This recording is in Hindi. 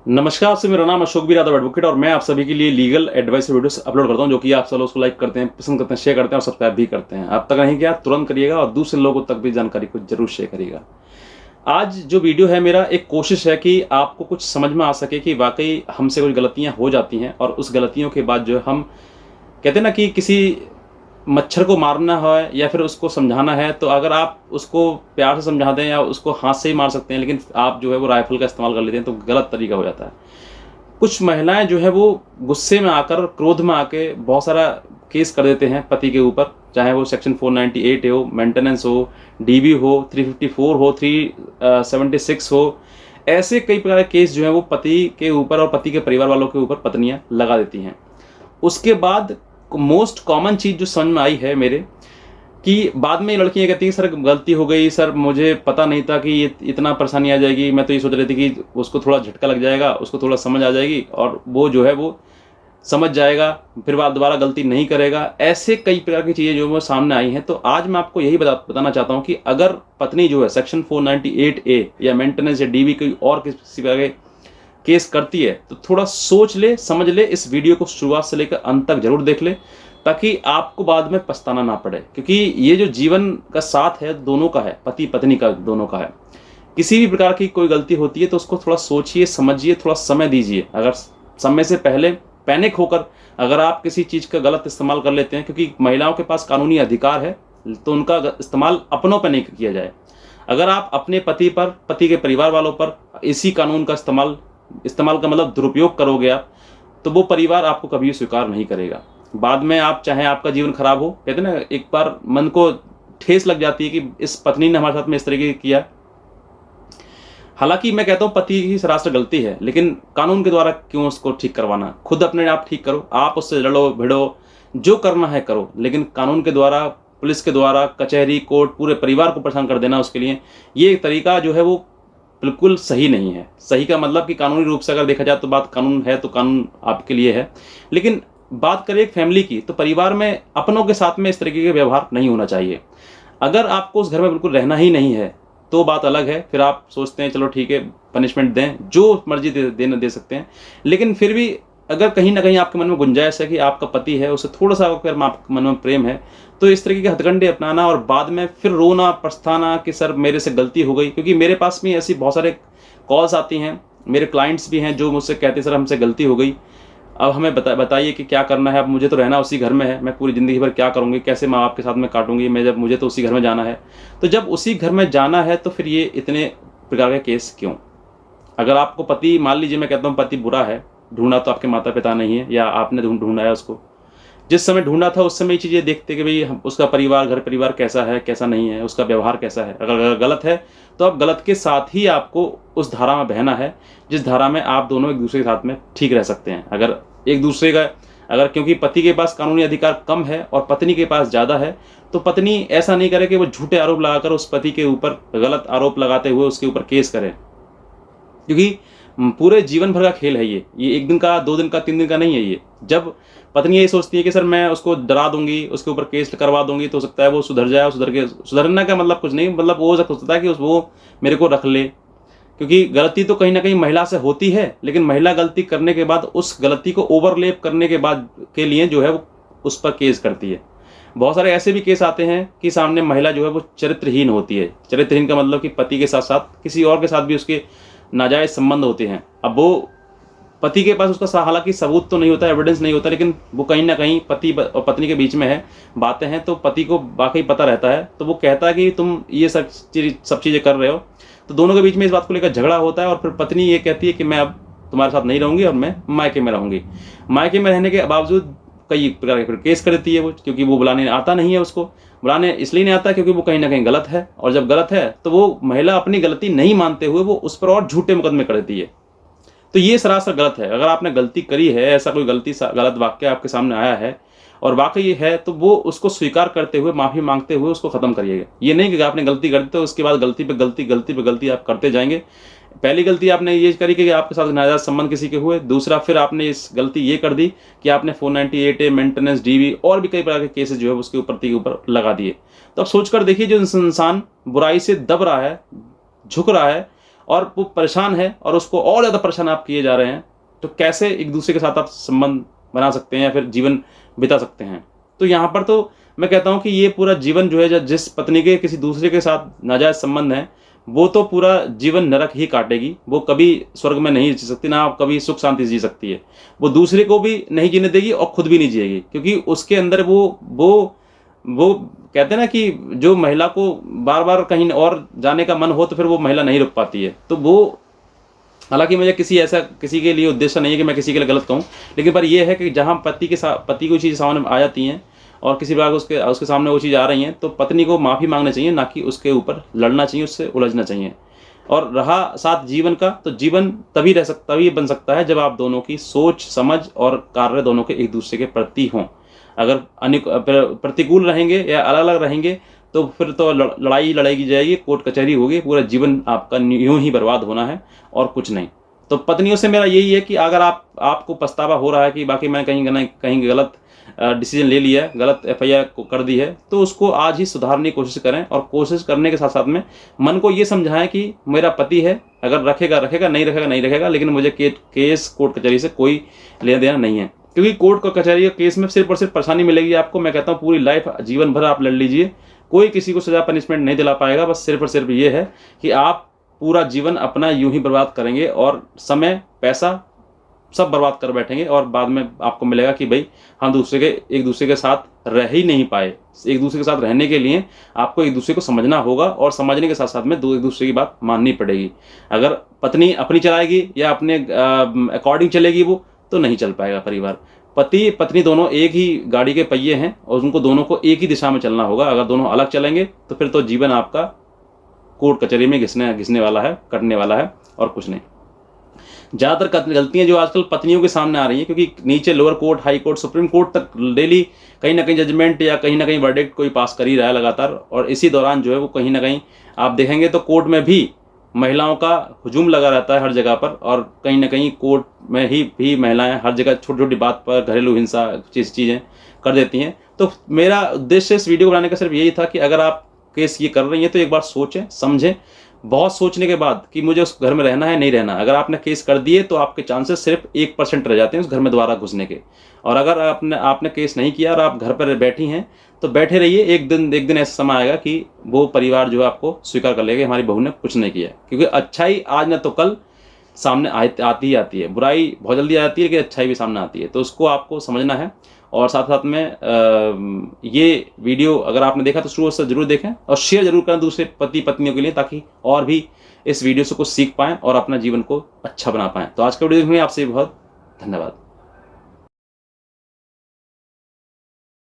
नमस्कार से मेरा नाम अशोक यादव एडवोकेट और मैं आप सभी के लिए लीगल एडवाइस वीडियोस अपलोड करता हूं जो कि आप सब लोग उसको लाइक करते हैं, पसंद करते हैं, शेयर करते हैं और सब्सक्राइब भी करते हैं। अब तक नहीं किया तुरंत करिएगा और दूसरे लोगों तक भी जानकारी को जरूर शेयर करिएगा। आज जो वीडियो है मेरा एक कोशिश है कि आपको कुछ समझ में आ सके कि वाकई हमसे कुछ गलतियां हो जाती हैं और उस गलतियों के बाद जो हम कहते हैं ना कि किसी मच्छर को मारना है या फिर उसको समझाना है, तो अगर आप उसको प्यार से समझा दें या उसको हाथ से ही मार सकते हैं, लेकिन आप जो है वो राइफल का इस्तेमाल कर लेते हैं तो गलत तरीका हो जाता है। कुछ महिलाएं जो है वो गुस्से में आकर, क्रोध में आके बहुत सारा केस कर देते हैं पति के ऊपर, चाहे वो सेक्शन 498 हो, मेंटेनेंस हो, डीबी हो, 354 हो, 376 हो। ऐसे कई प्रकार के केस जो है वो पति के ऊपर और पति के परिवार वालों के ऊपर पत्नियां लगा देती हैं। उसके बाद मोस्ट कॉमन चीज़ जो समझ में आई है मेरे, कि बाद में लड़कियां कहती हैं सर गलती हो गई, सर मुझे पता नहीं था कि ये इतना परेशानी आ जाएगी, मैं तो ये सोच रही थी कि उसको थोड़ा झटका लग जाएगा, उसको थोड़ा समझ आ जाएगी और वो जो है वो समझ जाएगा, फिर बाद दोबारा गलती नहीं करेगा। ऐसे कई प्रकार की चीज़ें जो वो सामने आई हैं। तो आज मैं आपको यही बताना चाहता हूँ कि अगर पत्नी जो है सेक्शन 498A या मेंटेनेंस या डीवी कोई और किसी प्रकार के केस करती है तो थोड़ा सोच ले, समझ ले, इस वीडियो को शुरुआत से लेकर अंत तक जरूर देख ले, ताकि आपको बाद में पछताना ना पड़े। क्योंकि ये जो जीवन का साथ है दोनों का है, पति पत्नी का दोनों का है। किसी भी प्रकार की कोई गलती होती है तो उसको थोड़ा सोचिए, समझिए, थोड़ा समय दीजिए। अगर समय से पहले पैनिक होकर अगर आप किसी चीज़ का गलत इस्तेमाल कर लेते हैं, क्योंकि महिलाओं के पास कानूनी अधिकार है, तो उनका इस्तेमाल अपनों पर नहीं किया जाए। अगर आप अपने पति पर, पति के परिवार वालों पर इसी कानून का इस्तेमाल का मतलब दुरुपयोग करोगे आप, तो वो परिवार आपको कभी स्वीकार नहीं करेगा। बाद में आप चाहे आपका जीवन खराब हो, कहते हैं ना, एक बार मन को ठेस लग जाती है कि इस पत्नी ने हमारे साथ में इस तरीके किया। हालांकि मैं कहता हूं पति की सरासर गलती है, लेकिन कानून के द्वारा क्यों उसको ठीक करवाना? खुद अपने आप ठीक करो, आप उससे लड़ो भिड़ो, जो करना है करो, लेकिन कानून के द्वारा, पुलिस के द्वारा, कचहरी, कोर्ट, पूरे परिवार को परेशान कर देना उसके लिए, ये एक तरीका जो है वो बिल्कुल सही नहीं है। सही का मतलब कि कानूनी रूप से अगर देखा जाए तो बात कानून है तो कानून आपके लिए है, लेकिन बात करें एक फैमिली की, तो परिवार में अपनों के साथ में इस तरीके के व्यवहार नहीं होना चाहिए। अगर आपको उस घर में बिल्कुल रहना ही नहीं है तो बात अलग है, फिर आप सोचते हैं चलो ठीक है पनिशमेंट दें, जो मर्जी दे सकते हैं। लेकिन फिर भी अगर कहीं ना कहीं आपके मन में गुंजाइश है कि आपका पति है, उसे थोड़ा सा अगर आपके मन में प्रेम है, तो इस तरीके के हथकंडे अपनाना और बाद में फिर रोना पछताना कि सर मेरे से गलती हो गई। क्योंकि मेरे पास भी ऐसी बहुत सारे कॉल्स आती हैं, मेरे क्लाइंट्स भी हैं जो मुझसे कहते हैं सर हमसे गलती हो गई, अब हमें बताइए कि क्या करना है। अब मुझे तो रहना उसी घर में है, मैं पूरी ज़िंदगी भर क्या करूँगी, कैसे माँ बाप के साथ में काटूंगी मैं, जब मुझे तो उसी घर में जाना है। तो जब उसी घर में जाना है तो फिर ये इतने प्रकार के केस क्यों? अगर आपको पति, मान लीजिए मैं कहता हूँ पति बुरा है, ढूंढा तो आपके माता पिता नहीं है या आपने ढूंढा है उसको, जिस समय ढूंढा था उस समय ये चीज़ें देखते कि भाई उसका परिवार, घर परिवार कैसा है, कैसा नहीं है, उसका व्यवहार कैसा है। अगर गलत है तो अब गलत के साथ ही आपको उस धारा में बहना है जिस धारा में आप दोनों एक दूसरे के साथ में ठीक रह सकते हैं। अगर एक दूसरे का, अगर क्योंकि पति के पास कानूनी अधिकार कम है और पत्नी के पास ज़्यादा है, तो पत्नी ऐसा नहीं करे कि वो झूठे आरोप लगाकर उस पति के ऊपर गलत आरोप लगाते हुए उसके ऊपर केस करे। क्योंकि पूरे जीवन भर का खेल है ये एक दिन का, 2 दिन का, 3 दिन का नहीं है ये। जब पत्नी ये सोचती है कि सर मैं उसको डरा दूंगी, उसके ऊपर केस करवा दूंगी, तो हो सकता है वो सुधर जाए, सुधरने का मतलब कुछ नहीं, मतलब वो हो सकता है कि वो मेरे को रख ले। क्योंकि गलती तो कहीं ना कहीं महिला से होती है, लेकिन महिला गलती करने के बाद उस गलती को ओवरलेप करने के बाद के लिए जो है वो उस पर केस करती है। बहुत सारे ऐसे भी केस आते हैं कि सामने महिला जो है वो चरित्रहीन होती है। चरित्रहीन का मतलब कि पति के साथ साथ किसी और के साथ भी उसके नाजायज संबंध होते हैं। अब वो पति के पास उसका हालांकि सबूत तो नहीं होता, एविडेंस नहीं होता, लेकिन वो कहीं ना कहीं पति और पत्नी के बीच में है, बातें हैं, तो पति को वाकई पता रहता है, तो वो कहता है कि तुम ये सब चीज़ें कर रहे हो। तो दोनों के बीच में इस बात को लेकर झगड़ा होता है और फिर पत्नी ये कहती है कि मैं अब तुम्हारे साथ नहीं रहूंगी और मैं मायके में रहूंगी। मायके में रहने के बावजूद कई प्रकार के फिर केस कर देती है वो, क्योंकि वो बुलाने आता नहीं है, उसको बुलाने इसलिए नहीं आता क्योंकि वो कहीं ना कहीं गलत है। और जब गलत है तो वो महिला अपनी गलती नहीं मानते हुए वो उस पर और झूठे मुकदमे कर देती है। तो ये सरासर गलत है। अगर आपने गलती करी है, ऐसा कोई गलत वाक्य आपके सामने आया है और वाकई है, तो वो उसको स्वीकार करते हुए, माफी मांगते हुए उसको खत्म करिएगा। ये नहीं कि आपने गलती कर दी तो उसके बाद गलती पे गलती आप करते जाएंगे। पहली गलती आपने ये करी कि आपके साथ नाजायज संबंध किसी के हुए, दूसरा फिर आपने इस गलती ये कर दी कि आपने 498A, मेंटेनेंस, डीवी और भी कई प्रकार के केसेस जो है उसके ऊपर लगा दिए। तो अब सोचकर देखिए, जो इंसान बुराई से दब रहा है, झुक रहा है और वो परेशान है और उसको और ज़्यादा परेशान आप किए जा रहे हैं, तो कैसे एक दूसरे के साथ आप संबंध बना सकते हैं या फिर जीवन बिता सकते हैं। तो यहाँ पर तो मैं कहता हूँ कि ये पूरा जीवन जो है, जिस पत्नी के किसी दूसरे के साथ नाजायज संबंध है, वो तो पूरा जीवन नरक ही काटेगी। वो कभी स्वर्ग में नहीं जी सकती, ना आप कभी सुख शांति से जी सकती है। वो दूसरे को भी नहीं जीने देगी और खुद भी नहीं जिएगी, क्योंकि उसके अंदर वो कहते हैं ना कि जो महिला को बार बार कहीं और जाने का मन हो तो फिर वो महिला नहीं रुक पाती है। तो वो, हालांकि मुझे किसी के लिए उद्देश्य नहीं है कि मैं किसी के लिए गलत कहूँ, लेकिन पर यह है कि जहाँ पति को चीज़ सामने आ जाती हैं और किसी बार उसके सामने वो चीज़ आ रही हैं, तो पत्नी को माफ़ी मांगनी चाहिए, ना कि उसके ऊपर लड़ना चाहिए, उससे उलझना चाहिए। और रहा साथ जीवन का, तो जीवन तभी बन सकता है जब आप दोनों की सोच समझ और कार्य दोनों के एक दूसरे के प्रति हों। अगर प्रतिकूल रहेंगे या अलग अलग रहेंगे तो फिर तो लड़ाई लड़ाई जाएगी, कोर्ट कचहरी होगी, पूरा जीवन आपका यूं ही बर्बाद होना है और कुछ नहीं। तो पत्नियों से मेरा यही है कि अगर आपको पछतावा हो रहा है कि बाकी मैं कहीं गलत डिसीजन ले लिया है, गलत FIR को कर दी है, तो उसको आज ही सुधारने की कोशिश करें। और कोशिश करने के साथ साथ में मन को ये समझाएं कि मेरा पति है, अगर रखेगा रखेगा, नहीं रखेगा नहीं रखेगा, लेकिन मुझे केस कोर्ट कचहरी से कोई लेना देना नहीं है। क्योंकि कोर्ट को कचहरी केस में सिर्फ और सिर्फ परेशानी मिलेगी आपको। मैं कहता हूँ पूरी लाइफ, जीवन भर आप लड़ लीजिए, कोई किसी को सजा पनिशमेंट नहीं दिला पाएगा। बस सिर्फ और सिर्फ ये है कि आप पूरा जीवन अपना यूं ही बर्बाद करेंगे और समय पैसा सब बर्बाद कर बैठेंगे, और बाद में आपको मिलेगा कि भाई हम एक दूसरे के साथ रह ही नहीं पाए। एक दूसरे के साथ रहने के लिए आपको एक दूसरे को समझना होगा, और समझने के साथ साथ में एक दूसरे की बात माननी पड़ेगी। अगर पत्नी अपनी चलाएगी या अपने अकॉर्डिंग चलेगी वो, तो नहीं चल पाएगा परिवार। पति पत्नी दोनों एक ही गाड़ी के पहिए हैं और उनको दोनों को एक ही दिशा में चलना होगा। अगर दोनों अलग चलेंगे तो फिर तो जीवन आपका कोर्ट कचहरी में घिसने वाला है, कटने वाला है, और कुछ नहीं। ज़्यादातर गलतियां जो आजकल पत्नियों के सामने आ रही हैं, क्योंकि नीचे lower court, high court, supreme court तक डेली कहीं ना कहीं जजमेंट या कहीं ना कहीं वर्डिक्ट कोई पास कर ही रहा है लगातार, और इसी दौरान जो है वो कहीं ना कहीं आप देखेंगे तो कोर्ट में भी महिलाओं का हुजूम लगा रहता है हर जगह पर, और कहीं ना कहीं कोर्ट में ही भी महिलाएं हर जगह छोटी छोटी बात पर घरेलू हिंसा चीज़ें कर देती हैं। तो मेरा उद्देश्य इस वीडियो बनाने का सिर्फ यही था कि अगर आप केस ये कर रही हैं तो एक बार सोचें समझें, बहुत सोचने के बाद कि मुझे उस घर में रहना है नहीं रहना। अगर आपने केस कर दिए तो आपके चांसेस सिर्फ 1% रह जाते हैं उस घर में दोबारा घुसने के। और अगर आपने केस नहीं किया और आप घर पर बैठी हैं तो बैठे रहिए, एक दिन ऐसा समय आएगा कि वो परिवार जो है आपको स्वीकार कर लेगा हमारी बहू ने कुछ नहीं किया। क्योंकि अच्छाई आज न तो कल सामने आती ही आती है। बुराई बहुत जल्दी आ जाती है, लेकिन अच्छाई भी सामने आती है। तो उसको आपको समझना है। और साथ साथ में ये वीडियो अगर आपने देखा तो शुरू से जरूर देखें और शेयर जरूर करें दूसरे पति पत्नियों के लिए, ताकि और भी इस वीडियो से कुछ सीख पाएं और अपना जीवन को अच्छा बना पाएं। तो आज का वीडियो में आपसे बहुत धन्यवाद।